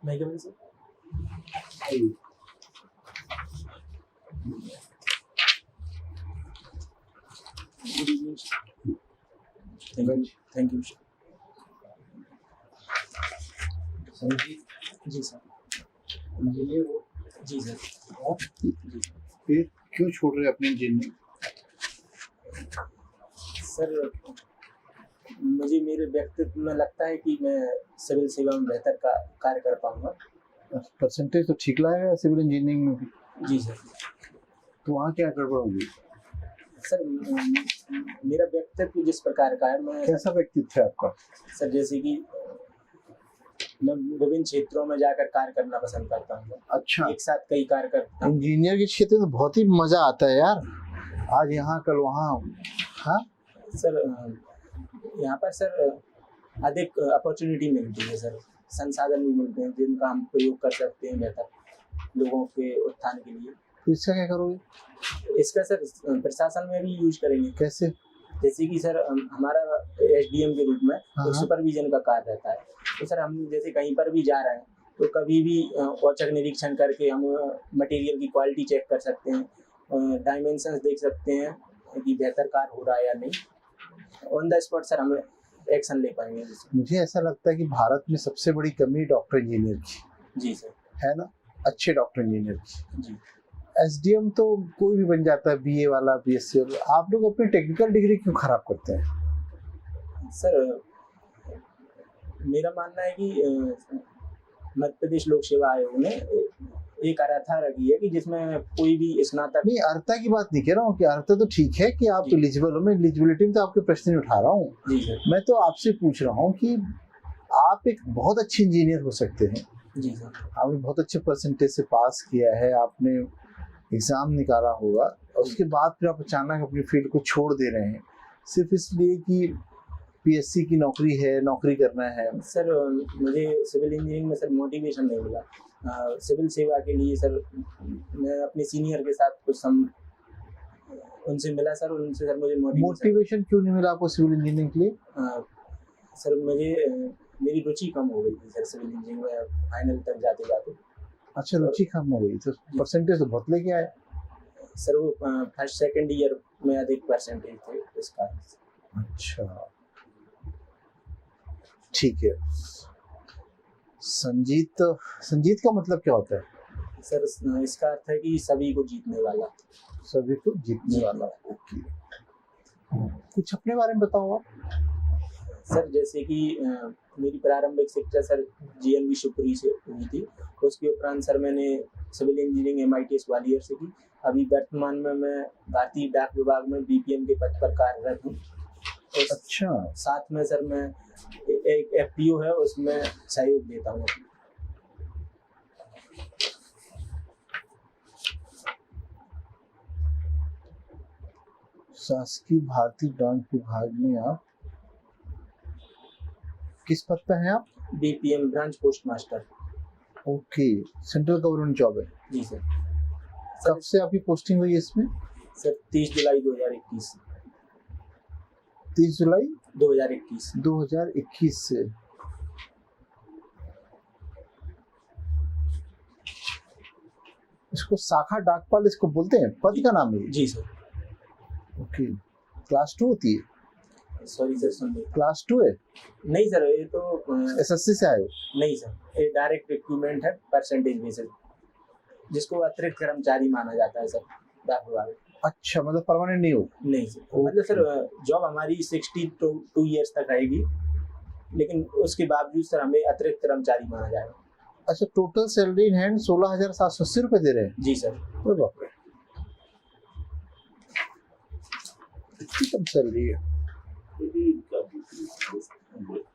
मैं क्या sir? Thank you ji sir. जी सर। फिर क्यों छोड़ रहे अपने इंजीनियरिंग? सर मुझे मेरे व्यक्तित्व में लगता है कि मैं सिविल सेवा में बेहतर कार्य कर पाऊंगा। परसेंटेज तो ठीक लाया सिविल इंजीनियरिंग में भी। जी सर। तो वहाँ क्या गड़बड़ होगी? सर मेरा व्यक्तित्व जिस प्रकार का है, मैं कैसा व्यक्तित्व है आपका? सर जैसे कि मैं विभिन्न क्षेत्रों में जाकर कार्य करना पसंद करता हूँ। अच्छा, एक साथ कई कार्य करता हूँ। इंजीनियर के क्षेत्र में बहुत ही मजा आता है यार, आज यहाँ कल वहाँ। हाँ सर यहाँ पर सर अधिक अपॉर्चुनिटी मिलती है सर, संसाधन भी मिलते हैं जिनका हम प्रयोग कर सकते हैं बेहतर लोगों के उत्थान के लिए। तो इसका क्या करोगे? इसका सर प्रशासन में भी यूज करेंगे। कैसे? जैसे कि सर हमारा एसडीएम के रूप में एक सुपरविजन का कार्य रहता है। तो सर हम जैसे कहीं पर भी जा रहे हैं तो कभी भी औचक निरीक्षण करके हम मटेरियल की क्वालिटी चेक कर सकते हैं, डायमेंशंस देख सकते हैं कि बेहतर कार्य हो रहा है या नहीं। ऑन द स्पॉट सर हम एक्शन ले पाएंगे। मुझे ऐसा लगता है कि भारत में सबसे बड़ी कमी डॉक्टर इंजीनियर की। जी सर। है ना, अच्छे डॉक्टर इंजीनियर की। जी। एसडीएम तो कोई भी बन जाता है, बीए वाला, बीएससी वाला। आप लोग अपनी टेक्निकल डिग्री क्यों खराब करते हैं? सर मेरा मानना है कि मध्य प्रदेश लोक सेवा आयोग ने एक अर्हता रखी है कि जिसमें कोई भी स्नातक। नहीं, अर्हता की बात नहीं कह रहा हूँ कि अर्हता तो ठीक है कि आप एलिजिबल हो। मैं एलिजिबिलिटी में तो आपके प्रश्न नहीं उठा रहा हूँ। जी सर। मैं तो आपसे पूछ रहा हूँ कि आप एक बहुत अच्छे इंजीनियर हो सकते हैं। जी सर। आपने बहुत अच्छे परसेंटेज से पास किया है, आपने एग्जाम निकाला होगा, और उसके बाद फिर आप अचानक अपनी फील्ड को छोड़ दे रहे हैं सिर्फ इसलिए कि पीएससी की नौकरी है, नौकरी करना है। सर मुझे सिविल इंजीनियरिंग में सर मोटिवेशन नहीं मिला। सिविल सेवा के लिए सर मैं अपने सीनियर के साथ कुछ उनसे मिला सर, उनसे सर मुझे मोटिवेशन क्यों नहीं मिला आपको सिविल इंजीनियरिंग के लिए? सर मुझे मेरी रुचि कम हो गई थी सर सिविल इंजीनियरिंग में फाइनल तक जाते जाते। अच्छा, रुचि कम हो गई तो परसेंटेज तो बहुत लेके आए सर। वो फर्स्ट सेकंड ईयर में अधिक परसेंटेज थे इसका। अच्छा ठीक है। संजीत का मतलब क्या होता है? सर इसका अर्थ है कि सभी को जीतने वाला। सभी को जीतने वाला। ओके, कुछ अपने बारे में बताओ आप। सर जैसे कि मेरी प्रारंभिक शिक्षा सर जीएनवी शिवपुरी से हुई थी। उसके उपरांत सर मैंने सिविल इंजीनियरिंग एमआईटीएस ग्वालियर से की। अभी वर्तमान में मैं भारतीय डाक विभाग में बीपीएम के पद पर कार्यरत हूँ। अच्छा। साथ में सर मैं एक एफपीओ है उसमें सहयोग देता हूँ। शासकीय भारतीय डाक विभाग में आप किस पद पे हैं आप? BPM branch post master. Okay, central government job है। जी सर। कब से आपकी पोस्टिंग हुई है इसमें? सर 30 जुलाई 2021। 30 जुलाई 2021 से। इसको शाखा डाकपाल इसको बोलते हैं, पद का नाम है? जी सर। ओके, क्लास 2 होती है? सॉरी सर, सुन लीजिए। क्लास 2 है? नहीं सर, ये तो एसएससी से आए हो? नहीं सर, ये डायरेक्ट रिक्रूटमेंट है परसेंटेज बेसिस, जिसको अतिरिक्त कर्मचारी माना जाता है सर डाक विभाग। अच्छा, मतलब परमानेंट नहीं हो? नहीं सर, मतलब सर जॉब हमारी 62 ईयर्स तक रहेगी, लेकिन उसके बावजूद सर हमें अतिरिक्त कर्मचारी माना जाएगा। अच्छा, टोटल सैलरी इन हैंड 16,780 रुपए दे रहे हैं? जी सर। अरे बाप रे, इतनी कम सैलरी है?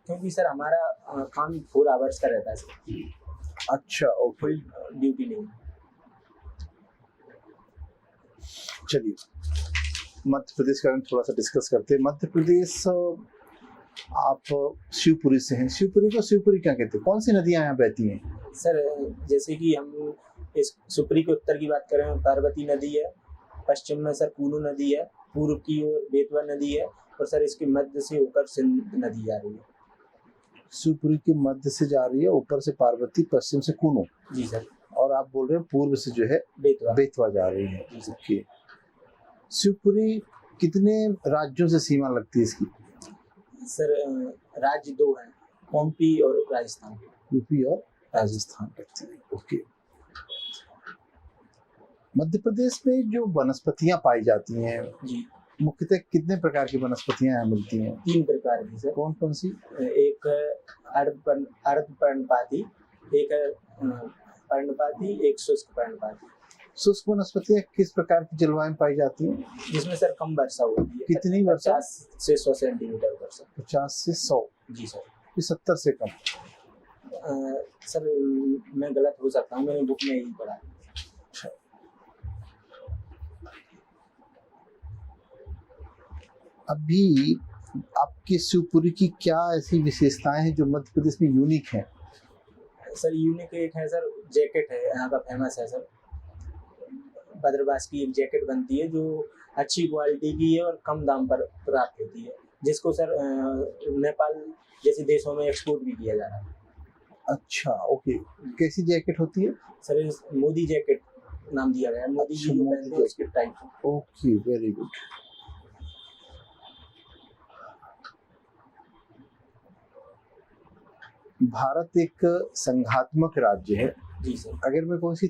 क्योंकि सर हमारा काम 4 आवर्स का रहता है सर। अच्छा, फुल ड्यूटी नहीं। चलिए, मध्य प्रदेश का थोड़ा सा डिस्कस करते हैं। मध्य प्रदेश, आप शिवपुरी से हैं। शिवपुरी क्या कहते हैं? कौन सी नदियां यहाँ बहती हैं? सर जैसे कि हम इस शिवपुरी के उत्तर की बात करें, पार्वती नदी है, पश्चिम में सर कूनू नदी है, पूर्व की ओर बेतवा नदी है, और सर इसके मध्य से होकर सिंध नदी आ रही है। शिवपुरी के मध्य से जा रही है, ऊपर से पार्वती, पश्चिम से कूनो, जी सर। और आप बोल रहे हैं पूर्व से जो है बेतवा। बेतवा जा रही है। ओके। शिवपुरी कितने राज्यों से सीमा लगती है इसकी? सर राज्य 2 हैं, यूपी और राजस्थान। यूपी और राजस्थान लगती है। ओके। मध्य प्रदेश में जो वनस्पतियां पाई जाती हैं जी, मुख्यतः कितने प्रकार की वनस्पतियां यहाँ मिलती हैं? 3 प्रकार की सर। कौन कौन सी? एक अर्धपर्णपाती, एक पर्णपाती, एक शुष्क पर्णपाती। शुष्क वनस्पतियां किस प्रकार की जलवायु में पाई जाती हैं? जिसमें सर कम वर्षा होती है। कितनी वर्षा? 50 से 100 सेंटीमीटर वर्षा। 50 से 100? जी सर। कि 70 से कम? सर मैं गलत हो सकता हूँ, मैंने बुक में यही पढ़ा है। अभी आपके शिवपुरी की क्या ऐसी विशेषताएं हैं जो मध्य प्रदेश में यूनिक हैं? सर यूनिक एक है सर, जैकेट है यहाँ का फेमस है सर। बद्रवास की एक जैकेट बनती है जो अच्छी क्वालिटी की है और कम दाम पर प्राप्त होती है, जिसको सर नेपाल जैसे देशों में एक्सपोर्ट भी किया जा रहा है। अच्छा, ओके। कैसी जैकेट होती है? सर मोदी जैकेट नाम दिया गया है, मोदी जी जो पहनते हैं उसके type. Okay, very good. Bharat एक संघात्मक राज्य है। जी सर। अगर मैं कौन सी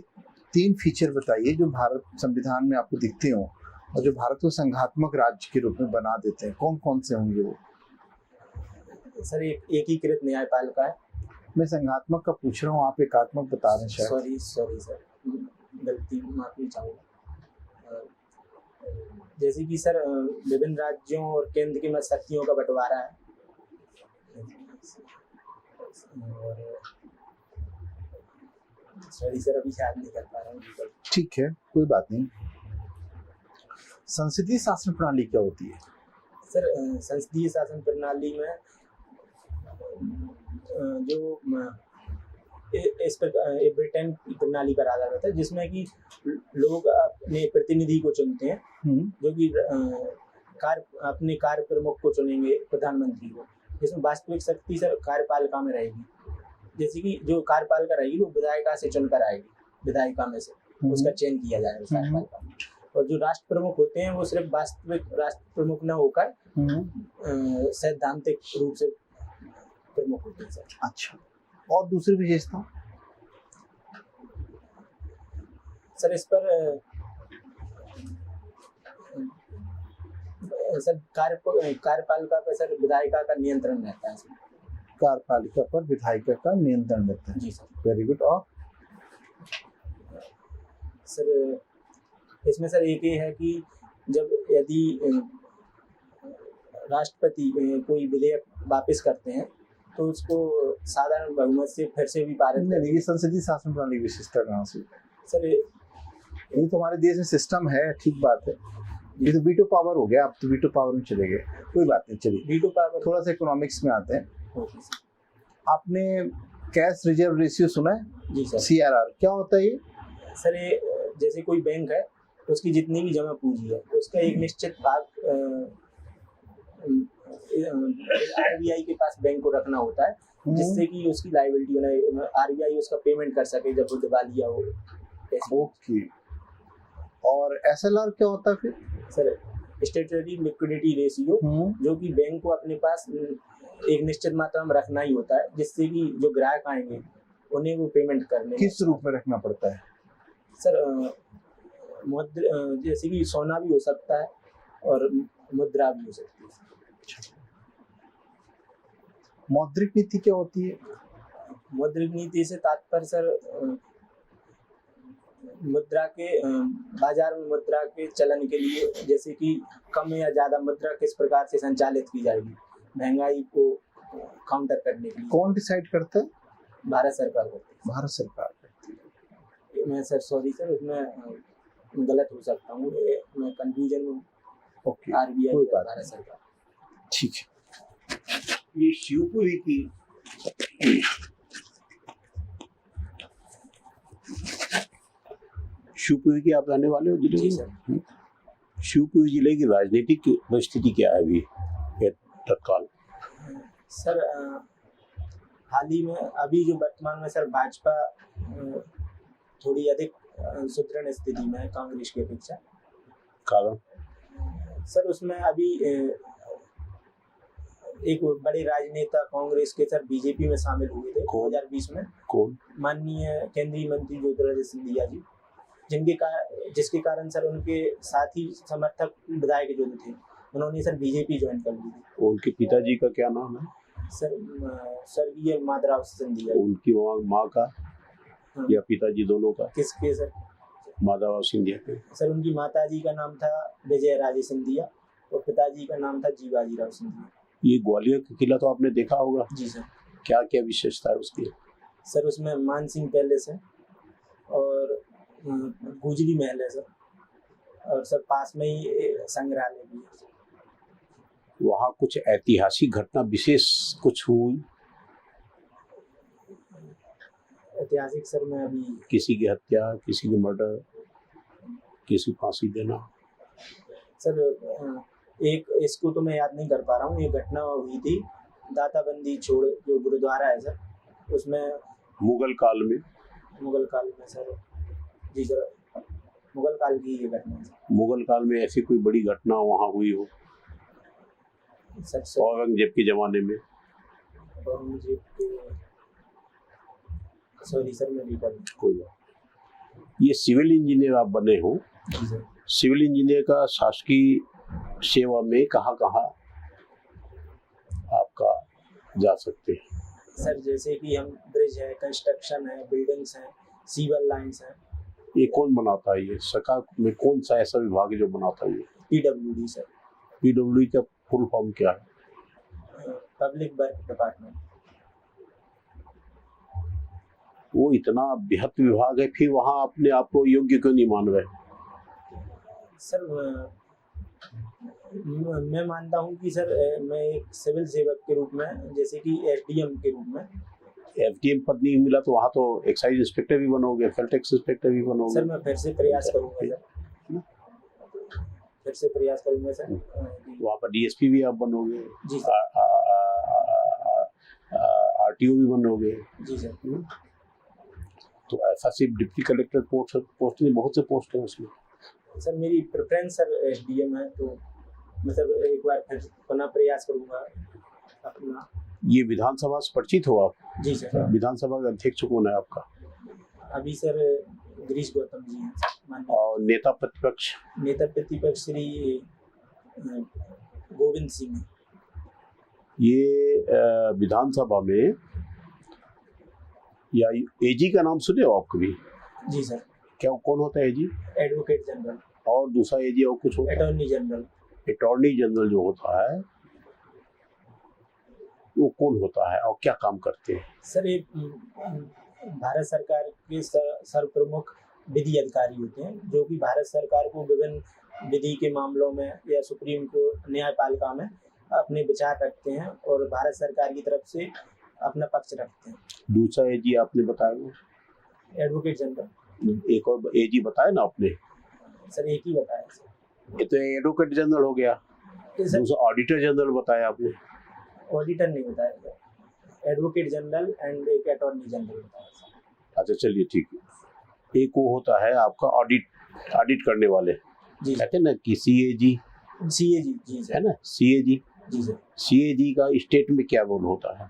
3 फीचर बताइए जो भारत संविधान में आपको दिखते हो और जो भारत को संघात्मक राज्य के रूप में बना देते हैं, कौन कौन से होंगे वो? सर एकीकृत न्यायपालिका है। मैं संघात्मक का पूछ रहा हूँ, आप एकात्मक बता रहे हैं शायद। सॉरी सर, गलती माफी चाहूँगा। जैसे कि सर विभिन्न राज्यों और केंद्र की शक्तियों का बंटवारा है। सॉरी सर, अभी याद नहीं कर पा रहा हूँ। ठीक है, कोई बात नहीं। संसदीय शासन प्रणाली क्या होती है? सर संसदीय शासन प्रणाली में जो इस पर ब्रिटेन की प्रणाली पर आधारित है, जिसमें कि लोग अपने प्रतिनिधि को चुनते हैं, जो कि अपने कार्य प्रमुख को चुनेंगे, प्रधानमंत्री को। जिसमें वास्तविक शक्ति सर कार्यपालिका में रहेगी। जैसे कि जो कार्यपालिका रहेगी वो विधायिका से चुनकर आएगी, विधायिका में से उसका चयन किया जाएगा कार्यपालिका में। और जो राष्ट्र प्रमुख होते हैं वो सिर्फ वास्तविक राष्ट्र प्रमुख न होकर सैद्धांतिक रूप से प्रमुख होते हैं सर। अच्छा, और दूसरी विशेषता? सर इस पर सर कार्यपालिका पर सर विधायिका का नियंत्रण रहता है। कार्यपालिका पर विधायिका का नियंत्रण रहता है। जी सर। Very good. और सर इसमें सर एक ये है कि जब यदि राष्ट्रपति कोई विधेयक वापस करते हैं तो उसको साधारण बहुमत से फिर से भी पारित नहीं, ये संसदीय शासन प्रणाली विशेषता कहाँ से? सर ये तो हमारे देश में सिस्टम है, ठीक बात है। ये तो वीटो पावर हो गया, आप तो वीटो पावर में चले गए। कोई बात नहीं, चलिए वीटो पावर। थोड़ा सा इकोनॉमिक्स में आते हैं। आपने कैश रिजर्व रेशियो सुना है? जी सर। CRR क्या होता है ये? सर ये जैसे कोई बैंक है, उसकी जितनी भी जमा पूंजी है उसका एक निश्चित भाग RBI के पास बैंक को रखना होता है, जिससे कि उसकी लायबिलिटी बने, RBI उसका पेमेंट कर सके जब वो दिवालिया हो। ओके। और SLR क्या होता है फिर? सर स्टैट्यूटरी लिक्विडिटी रेशियो, जो कि बैंक को अपने पास एक निश्चित मात्रा में रखना ही होता है, जिससे कि जो ग्राहक आएंगे उन्हें वो पेमेंट करने। किस रूप में रखना पड़ता है? सर जैसे कि सोना भी हो सकता है और मुद्रा भी हो सकती है। मौद्रिक नीति क्या होती है? मौद्रिक नीति से तात्पर्य सर मुद्रा के बाजार में मुद्रा के चलन के लिए, जैसे कि कम या ज्यादा मुद्रा किस प्रकार से संचालित की जाएगी महंगाई को काउंटर करने के लिए। कौन डिसाइड करता है? भारत सरकार करती है। भारत सरकार करती है। मैं सर सॉरी सर, उसमें गलत हो सकता हूँ, मैं कंफ्यूजन में। ओके, RBI कोई बात भारत सरकार। ठीक है। ये शिवपुरी की शिवपुरी की आप रहने वाले हो जिले जी में? सर। शिवपुरी जिले की राजनीतिक परिस्थिति क्या है अभी तत्काल? सर हाल ही में अभी जो वर्तमान में सर भाजपा थोड़ी अधिक सुदृढ़ स्थिति में है कांग्रेस की अपेक्षा। कारण? सर उसमें अभी एक बड़े राजनेता कांग्रेस के सर बीजेपी में शामिल हुए थे 2020 में। कौन? माननीय केंद्रीय मंत्री ज्योतिरादित्य सिंधिया जी, जिसके कारण सर उनके साथी समर्थक विधायक जो थे उन्होंने सर बीजेपी ज्वाइन कर ली थी। उनके पिताजी का क्या नाम है? सर स्वर्गीय माधवराव सिंधिया। उनकी माँ का या पिताजी दोनों का? किसके सर? माधवराव सिंधिया के। सर उनकी माताजी का नाम था विजय राजे सिंधिया और पिताजी का नाम था जीवाजीराव सिंधिया। ये ग्वालियर का किला तो आपने देखा होगा? जी सर। क्या क्या विशेषता है उसकी? सर उसमें मानसिंह पैलेस है और गुजरी महल है सर, और सर पास में ही संग्रहालय भी है। वहाँ कुछ ऐतिहासिक घटना विशेष कुछ हुई? ऐतिहासिक सर में अभी किसी की हत्या, किसी की मर्डर, किसी फांसी देना? सर एक इसको तो मैं याद नहीं कर पा रहा हूँ। ये घटना हुई थी दाताबंदी छोड़ जो गुरुद्वारा है सर, उसमें मुगल काल में। मुगल काल में सर? जी सर, मुगल काल की ये घटना है। मुगल काल में ऐसी कोई बड़ी घटना वहाँ हुई हो? सर औरंगजेब के जमाने में? औरंगजेब के, सॉरी सर मैं नहीं कर कोई बात। ये सिविल इंजीनियर आप बने हो, जी सर। सिविल इंजीनियर का शासकीय सेवा में कहाँ कहाँ आपका जा सकते हैं? सर जैसे कि हम ब्रिज है, कंस्ट्रक्शन है, बिल्डिंग्स हैं, सीवर लाइंस हैं। ये कौन बनाता है? ये सरकार में कौन सा ऐसा विभाग है जो बनाता है? ये पीडब्ल्यूडी सर। पीडब्ल्यूडी का फुल फॉर्म क्या है? Public work department. वो इतना बृहत विभाग है, फिर वहाँ अपने आप को योग्य क्यों नहीं मान रहे? सर मैं मानता हूँ कि सर मैं एक सिविल सेवक के रूप में, जैसे कि एसडीएम के रूप में। एफडीएम पद नहीं मिला तो वहाँ तो एक्साइज इंस्पेक्टर भी बनोगे, फिर टैक्स इंस्पेक्टर भी बनोगे। सर मैं फिर से प्रयास करूँगा सर, फिर से प्रयास करूँगा सर। वहाँ पर डीएसपी भी आप बनोगे? जी सर। आरटीओ भी बनोगे? जी सर। तो ऐसा सिर्फ डिप्टी कलेक्टर पोस्ट नहीं, बहुत से पोस्ट है उसमें। सर मेरी प्रेफरेंस सर एसडीएम है, तो मैं सर एक बार फिर पुनः प्रयास करूँगा अपना। ये विधानसभा से परिचित हो आप? जी सर। विधानसभा का अध्यक्ष कौन है आपका? अभी सर गिरीश गौतम जी हैं। और नेता प्रतिपक्ष? नेता प्रतिपक्ष श्री गोविंद सिंह। ये विधानसभा में या एजी का नाम सुने हो आप कभी? जी सर। क्या कौन होता है एजी? Advocate general. और दूसरा एजी और कुछ होता है? Attorney general. अटॉर्नी जनरल जो होता है वो कौन होता है और क्या काम करते हैं? सर ये भारत सरकार के सर्वप्रमुख विधि अधिकारी होते हैं, जो कि भारत सरकार को विभिन्न विधि के मामलों में या सुप्रीम कोर्ट न्यायपालिका में अपने विचार रखते हैं और भारत सरकार की तरफ से अपना पक्ष रखते हैं। दूसरा एजी आपने बताया? Advocate general. एक और एजी बताया ना आपने? सर एक ही बताया सर। ये तो एडवोकेट जनरल हो गया। दूसरा ऑडिटर जनरल बताया आपने? ऑडिटर नहीं बताया सर, एडवोकेट जनरल एंड एक अटॉर्नी जनरल बताया। अच्छा चलिए ठीक है। एक वो होता है आपका ऑडिट करने वाले, जी कहते हैं ना कि सीएजी। सीएजी जी सर। है ना, सीएजी। जी सर। सीएजी का स्टेट में क्या रोल होता है?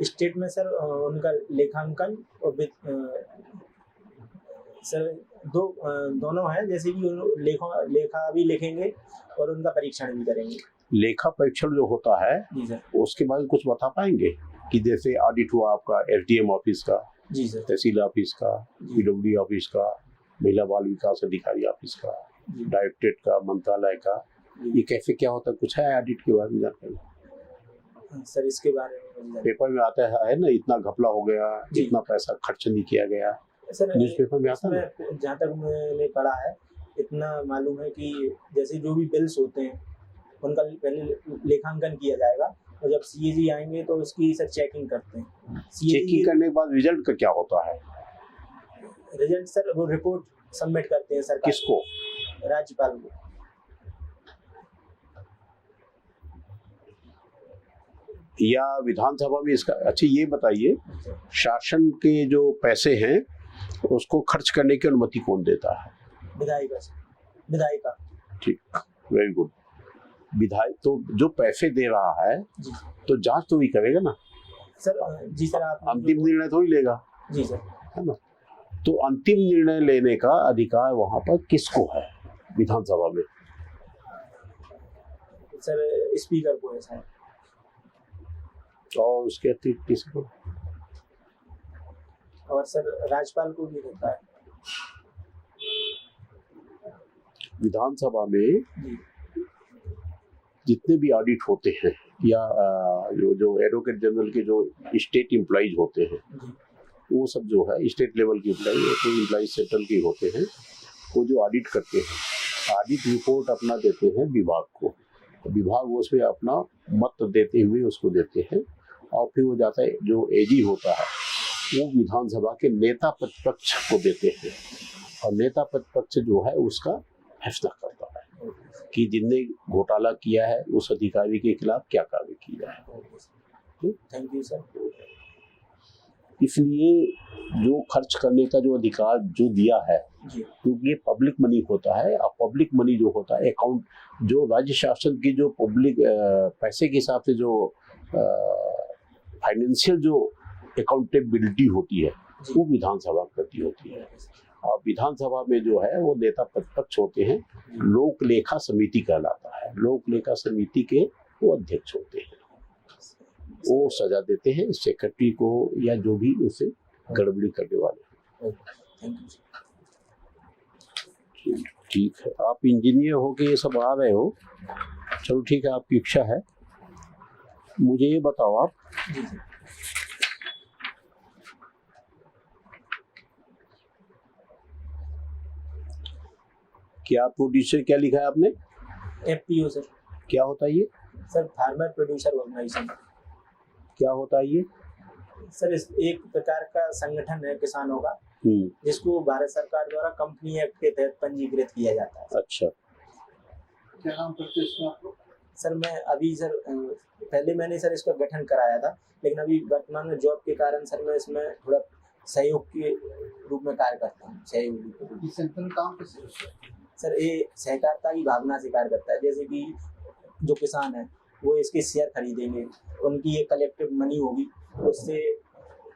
स्टेट में सर उनका लेखांकन और सर दोनों है, जैसे कि लेखा भी लिखेंगे और उनका परीक्षण भी करेंगे। लेखा परीक्षण जो होता है जी सर, उसके बारे में कुछ बता पाएंगे कि जैसे ऑडिट हुआ आपका एसडीएम ऑफिस का, जी सर, तहसील ऑफिस का, पीडब्ल्यूडी ऑफिस का, महिला बाल विकास अधिकारी ऑफिस का, डायरेक्टरेट का, मंत्रालय का, ये कैसे क्या होता है? कुछ है ऑडिट के बारे में जानकारी? सर इसके बारे में पेपर में आता है ना, इतना घपला हो गया, इतना पैसा खर्च नहीं किया गया, सर न्यूज़पेपर में आता है। जहाँ तक मैंने पढ़ा है इतना मालूम है कि जैसे जो भी बिल्स होते हैं उनका पहले लेखांकन किया जाएगा और जब सीएजी आएंगे तो उसकी सर चेकिंग करते हैं। चेकिंग करने के बाद रिजल्ट का क्या होता है? रिजल्ट सर वो रिपोर्ट सबमिट करते हैं सर। किसको? राज्यपाल को। या विधानसभा में इसका, अच्छा ये बताइए, शासन के जो पैसे हैं उसको खर्च करने की अनुमति कौन देता है? विधायिका विधायिका। ठीक, वेरी गुड। विधायक तो जो पैसे दे रहा है जी तो जांच तो भी करेगा ना सर। जी सर, आप अंतिम निर्णय तो ही लेगा, जी सर। है ना? तो अंतिम निर्णय लेने का अधिकार वहां पर किसको है विधानसभा में? सर स्पीकर को है सर। और उसके अतिरिक्त किसको? और सर राज्यपाल को भी होता है। विधानसभा में जी जितने भी ऑडिट होते हैं या जो एडवोकेट जनरल के जो स्टेट एम्प्लॉइज होते हैं, जी वो सब जो है स्टेट लेवल के एम्प्लॉइज, कोई एम्प्लॉइज सेंट्रल के होते हैं, वो जो ऑडिट करते हैं, ऑडिट रिपोर्ट अपना देते हैं विभाग को, विभाग उसमें अपना मत देते हुए उसको देते हैं, और फिर वो जाता है, जो एजी होता है वो विधानसभा के नेता प्रतिपक्ष को देते हैं, और नेता प्रतिपक्ष जो है उसका फैसला करता है कि जिनने घोटाला किया है उस अधिकारी के खिलाफ क्या कार्रवाई की जाए। Thank you sir. इसलिए जो खर्च करने का जो अधिकार जो दिया है, जी क्योंकि ये पब्लिक मनी होता है, और पब्लिक मनी जो होता है अकाउंट, जो राज्य शासन की जो पब्लिक पैसे के हिसाब से जो फाइनेंशियल जो अकाउंटेबिलिटी होती है वो विधानसभा करती होती है, और विधानसभा में जो है वो नेता प्रतिपक्ष होते हैं, लोक लेखा समिति कहलाता है, लोक लेखा समिति के वो अध्यक्ष होते हैं, वो सजा देते हैं सेक्रेटरी को या जो भी उसे गड़बड़ी करने वाले। Thank you sir. ठीक है, आप इंजीनियर हो के ये सब आ रहे हो, चलो ठीक है, आपकी इच्छा है। मुझे ये बताओ आप, जी सर। क्या प्रोड्यूसर क्या लिखा है आपने? FPO sir. क्या होता है ये? Sir farmer producer organisation. क्या होता है ये? सर इस एक प्रकार का संगठन है किसानों का, जिसको भारत सरकार द्वारा कंपनी एक्ट के तहत पंजीकृत किया जाता है। अच्छा, क्या नाम करते हैं इसमें आप लोग? सर मैं अभी सर पहले मैंने सर इसका गठन कराया था, लेकिन अभी वर्तमान में जॉब के कारण सर मैं इसमें थोड़ा सहयोग के रूप में कार्य करता हूँ। सहयोगी के रूप में। संगठन काम कैसे होता है? सर ये सहकारिता की भावना से कार्य करता है, जैसे कि जो किसान है वो इसके शेयर खरीदेंगे, उनकी ये कलेक्टिव मनी होगी, उससे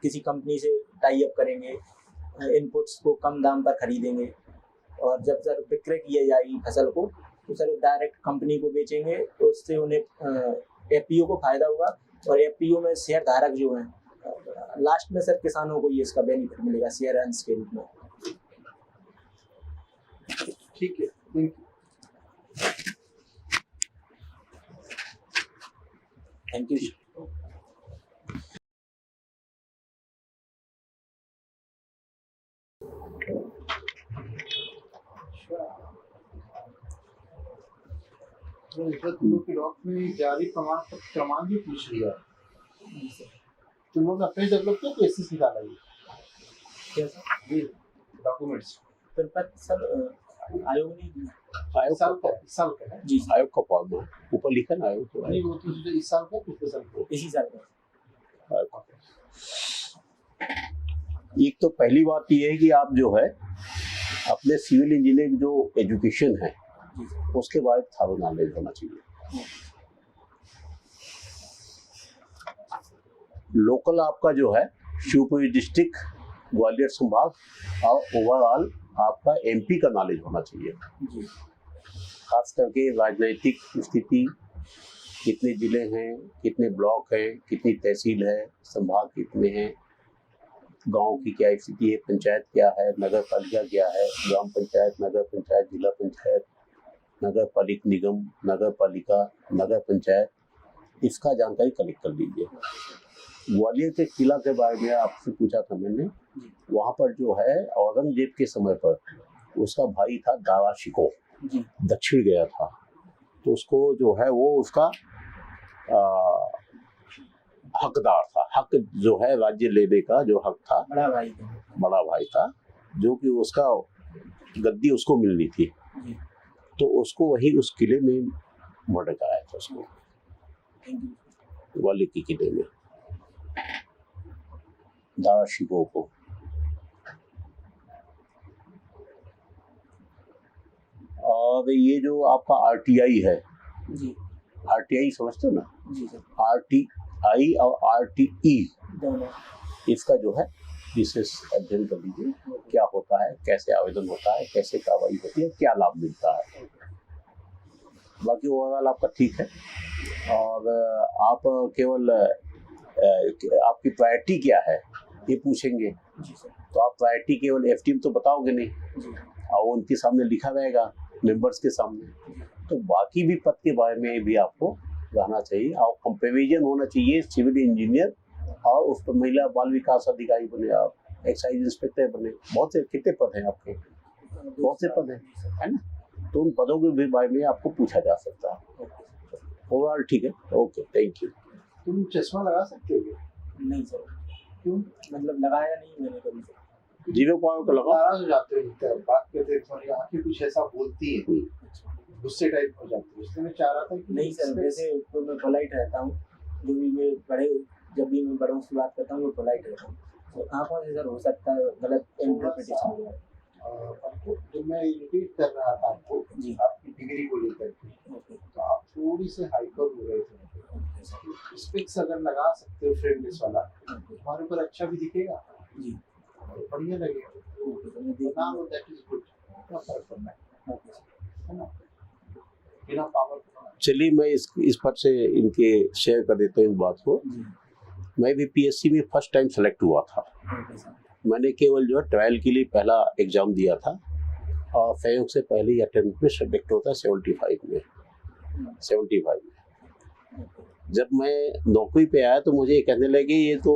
किसी कंपनी से टाई अप करेंगे, इनपुट्स को कम दाम पर खरीदेंगे, और जब सर विक्रय किया जाएगी फसल को तो सर डायरेक्ट कंपनी को बेचेंगे, तो उससे उन्हें एफपीओ को फायदा होगा, और एफपीओ में शेयर धारक जो हैं लास्ट में सर किसानों को ये इसका बेनिफिट मिलेगा शेयर अंश के रूप में। ठीक है, थैंक थैंक यू। तुम लोग के डॉक्यूमेंट जारी प्रमाण पत्र क्रमांक भी पूछ लिया, तुम लोग अपने डेवलप किया तो एसएस निकाला ये क्या सर? ये डॉक्यूमेंट्स पर सर आयोग ने आयोग इस साल का है जी आयोग का फॉर्म है, ऊपर लिखा ना आयोग तो नहीं, वो तो इस साल का पिछले साल का इसी साल का। आयोग का। एक तो पहली बात ये है कि आप जो है अपने सिविल इंजीनियरिंग जो एजुकेशन है उसके बारे में थोड़ा नॉलेज होना चाहिए। लोकल आपका जो है शिवपुरी डिस्ट्रिक्ट, ग्वालियर संभाग, और ओवरऑल आपका एमपी का नॉलेज होना चाहिए। जी खास करके राजनीतिक स्थिति, कितने जिले हैं, कितने ब्लॉक हैं, कितनी तहसील है, संभाग कितने हैं, गांव की क्या स्थिति है, पंचायत क्या है, नगर पालिका क्या है, ग्राम पंचायत, नगर पंचायत, जिला पंचायत, नगर पालिक निगम, नगर पालिका, नगर पंचायत, इसका जानकारी कलेक्ट कर लीजिए। ग्वालियर के किला के बारे में आपसे पूछा था मैंने, वहाँ पर जो है औरंगजेब के समय पर उसका भाई था दारा शिकोह, दक्षिण गया था, तो उसको जो है वो उसका हकदार था, हक जो है राज्य लेने का जो हक था, बड़ा भाई था, जो कि उसका गद्दी उसको मिलनी थी, तो उसको वही उस किले में भड़काया था उसको। वाल्मीकि किले में दार्शिकों को। और ये जो आपका आरटीआई है, जी आरटीआई समझते हो ना, जी सर, आरटीआई और आरटीई, दोनों। इसका जो है विशेष अध्ययन कर लीजिए, क्या होता है, कैसे आवेदन होता है, कैसे कार्रवाई होती है, क्या लाभ मिलता है। बाकी ओवरऑल आपका ठीक है। और आप केवल आपकी प्रायोरिटी क्या है ये पूछेंगे, जी सर, तो आप प्रायोरिटी केवल एफटीएम तो बताओगे नहीं, जी और उनके सामने लिखा रहेगा मेंबर्स के सामने, तो बाकी भी पद के बारे में भी आपको रहना चाहिए। और कंपेरिजन होना चाहिए सिविल इंजीनियर और उस पर महिला बाल विकास अधिकारी बने, आप एक्साइज इंस्पेक्टर बने, बहुत से कितने पद हैं आपके, बहुत से पद हैं, है ना, तो उन पदों के भी बारे में आपको पूछा जा सकता है। ओवरऑल ठीक है, ओके, थैंक यू। तुम चश्मा लगा सकते हो? नहीं सर, क्यों? मतलब लगाया नहीं मैंने कभी सर। जीरो पॉइंट का लगा, नाराज हो जाते हो, बात करते थोड़ी आंखें कुछ ऐसा बोलती है, गुस्से टाइप हो जाती है, इसलिए मैं चाह रहा था कि नहीं सर, वैसे तो मैं पोलाइट रहता हूँ, जो भी मैं जब भी मैं बड़ों से बात करता हूँ मैं पोलाइट रहता हूँ, तो आँखों से सर हो सकता है गलत इंटरप्रिटेशन हो जाए। जो मैं रिपीट कर रहा था आपको जी आपकी डिग्री को लेकर के, ओके तो आप थोड़ी से हाइपर हो रहे थे। स्पेक्स अगर लगा सकते हो फ्रेमलेस वाला, तुम्हारे ऊपर अच्छा भी दिखेगा, जी और बढ़िया लगेगा। ओके, तो मैं देख ना वो दैट इज गुड, क्या फर्क पड़ना ओके है ना, बिना पावर को। चलिए मैं इस पर से इनके शेयर कर देता हूँ इस बात को। जी मैं भी पीएससी में फर्स्ट टाइम सेलेक्ट हुआ था। ओके सर, मैंने केवल जो है ट्रायल के लिए पहला एग्जाम दिया था, और संयोग से पहले ही अटेम्प्ट में सेलेक्ट होता है 75 में। जब मैं नौकरी पे आया तो मुझे कहने लगे ये तो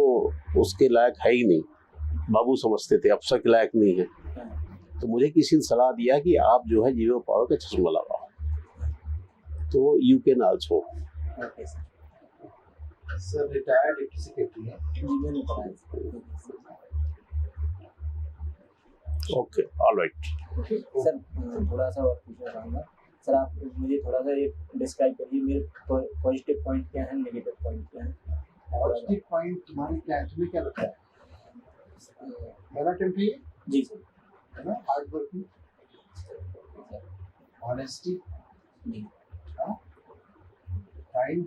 उसके लायक है ही नहीं, बाबू समझते थे, अफसर के लायक नहीं है। तो मुझे किसी ने सलाह दिया कि आप जो है जीरो पावर का चश्मा लगाओ, तो you can also. Okay sir, sir retired deputy secretary है। जी मैंने पढ़ा है सर। Okay, alright. सर थोड़ा सा और पूछना चाहूँगा सर, आप मुझे थोड़ा सा ये डिस्क्राइब करिए मेरे पॉजिटिव पॉइंट क्या है, नेगेटिव पॉइंट क्या है। पॉजिटिव पॉइंट तुम्हारे क्या है, तुम्हें क्या लगता है? मेरा टेम्परी है जी सर, है ना, हार्ड वर्किंग, ऑनेस्टी, जी काइंड,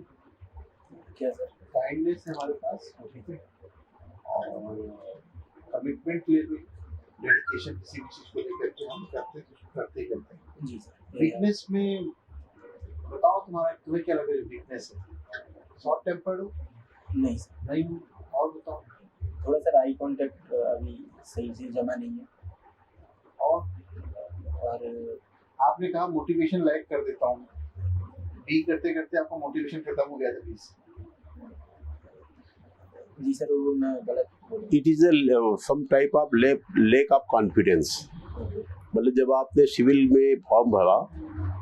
क्या सर, काइंडनेस है हमारे पास, ठीक है, और कमिटमेंट लेवल, डेडिकेशन किसी भी चीज को लेकर के हम करते हैं। जी सर। वीकनेस में बताओ तुम्हें क्या लग रहा है वीकनेस है? शॉर्ट टेम्पर्ड हो? नहीं सर, नहीं हो? और बताओ। थोड़ा सर आई कांटेक्ट अभी सही से जमा नहीं है, और आपने कहा मोटिवेशन लैग कर देता हूँ, बी करते करते आपका मोटिवेशन खत्म हो गया था प्लीज। जी सर वो मैं गलत बोला। It is some type of lack of confidence. मतलब जब आपने सिविल में फॉर्म भरा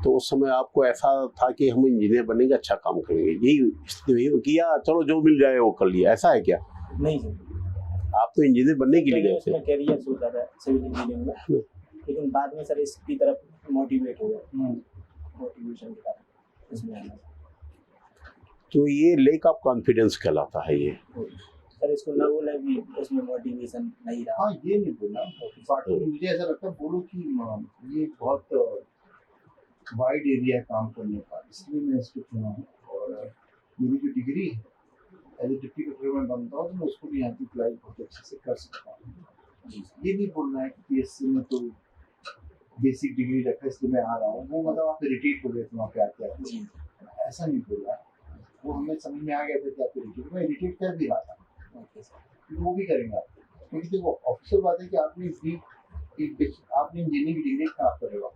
तो उस समय आपको ऐसा था कि हम इंजीनियर बनेंगे, अच्छा काम करेंगे, यही किया, चलो जो मिल जाए वो कर लिया, ऐसा है क्या? नहीं सर, आप तो इंजीनियर बनने के लिए गए थे। कैरियर सोचा था सिविल इंजीनियरिंग में, लेकिन बाद में सर इसकी तरफ मोटिवेट हो गया, मोटिवेशन के कारण इसमें आना। तो ये लेक ऑफ कॉन्फिडेंस कहलाता है ये। सर इसको ना बोला कि उसमें मोटिवेशन नहीं रहा। हाँ ये नहीं बोला, बाकी मुझे ऐसा लगता है बोलो कि ये बहुत वाइड एरिया है काम करने का, इसलिए मैं इसको चुना हूँ। और मेरी जो डिग्री है एज ए डिप्टी कलेक्टर में बनता हूँ तो मैं उसको भी यहाँ की अप्लाई बहुत अच्छे से कर सकता हूँ। ये नहीं बोलना है कि पीएससी में तो बेसिक डिग्री रखा इसलिए मैं आ रहा हूँ, वो मतलब आप रिटीट हो गए थे वहाँ पे आते, ऐसा नहीं बोला। वो हमें समझ में आ गया था कि आपको रिटीट, मैं रिटीट कर भी रहा था, वो भी करेंगे आप, क्योंकि देखो ऑफिशियल बात है कि आपने इंजीनियरिंग की डिग्री खराब करेगा,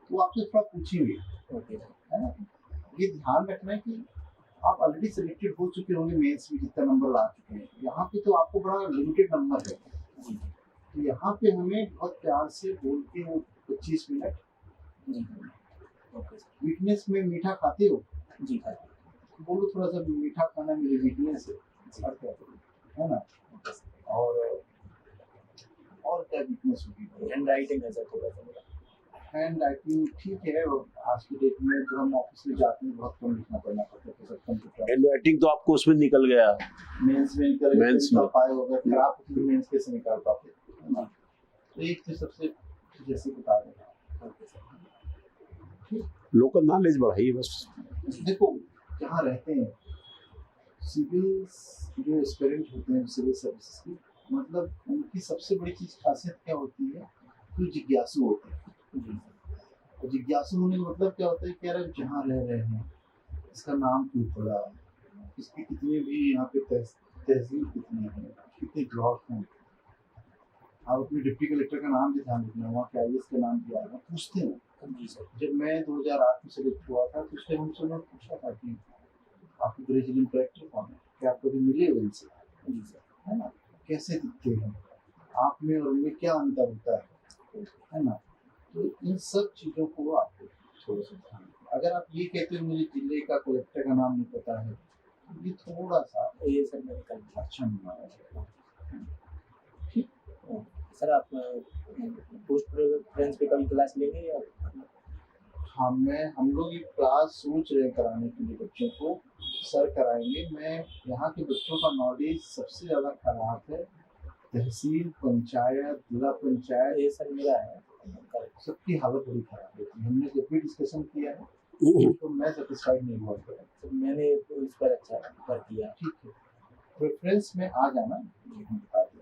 वो आपसे थोड़ा पूछेंगे, है ना। ये ध्यान रखना है कि आप ऑलरेडी सिलेक्टेड हो चुके होंगे मेंस में, जितना नंबर ला चुके हैं, यहाँ पे तो आपको बड़ा लिमिटेड नंबर है, तो यहाँ पे हमें बहुत प्यार से बोल के 25 मिनट। वीकनेस में मीठा खाते हो? जी खाते, बोलो थोड़ा सा मीठा खाना मेरी वीकनेस है ना। और क्या वीकनेस होगी? हैंड राइटिंग है सर थोड़ा सा मेरा। हैंड राइटिंग ठीक है, और आज की डेट में जो हम ऑफिस में जाते हैं बहुत कम लिखना पड़ना पड़ता है, सब कंप्यूटर हैंडराइटिंग तो आपको उसमें निकल गया। मेंस में निकल मेंस में। पाए अगर खराब होती तो मेंस कैसे निकाल पाते, है ना? तो एक तो सबसे जैसे बता देना। लोकल नॉलेज बढ़ाइए बस। देखो जहाँ रहते हैं सिविल जो एस्पिरेंट होते हैं सिविल सर्विसेज की, मतलब उनकी सबसे बड़ी चीज खासियत क्या होती है कि जिज्ञासु होते हैं। और जिज्ञासु होने का मतलब क्या होता है कि यार जहाँ रह रहे हैं इसका नाम क्यों पड़ा, इसकी कितनी भी यहाँ पे तहसील कितनी है, कितने ब्लॉक हैं, आप अपने डिप्टी कलेक्टर का नाम भी ध्यान रखना, वहाँ के आईएएस का नाम भी आएगा, पूछते हैं। जब मैं 2008 में सेलेक्ट हुआ था तो उससे हमसे उन्होंने पूछा था कि आपके ग्रेजुएशन कलेक्टर कौन है, क्या आप कभी मिले उनसे, है ना, कैसे दिखते हैं, आप में और उनमें क्या अंतर होता है ना। तो इन सब चीज़ों को आपको थोड़ा सा ध्यान, अगर आप ये कहते हो मुझे जिले का कलेक्टर का नाम नहीं पता है, तो ये थोड़ा सा ये सर मेरे कल अच्छा नहीं माना। सर आप पोस्ट प्रेफरेंस पे कभी क्लास लेंगे या? हम लोग ये क्लास सोच रहे हैं कराने के लिए बच्चों को, सर कराएंगे। मैं यहाँ के बच्चों का नॉलेज सबसे ज़्यादा खराब है, तहसील पंचायत जिला पंचायत ये सर मेरा है, सबकी हालत बड़ी खराब होती है। हमने जब भी डिस्कशन किया है तो मैं सेटिस्फाइड नहीं हुआ। तो मैंने इस पर अच्छा वर्क किया। ठीक है, प्रेफरेंस में आ जाना, बता दें।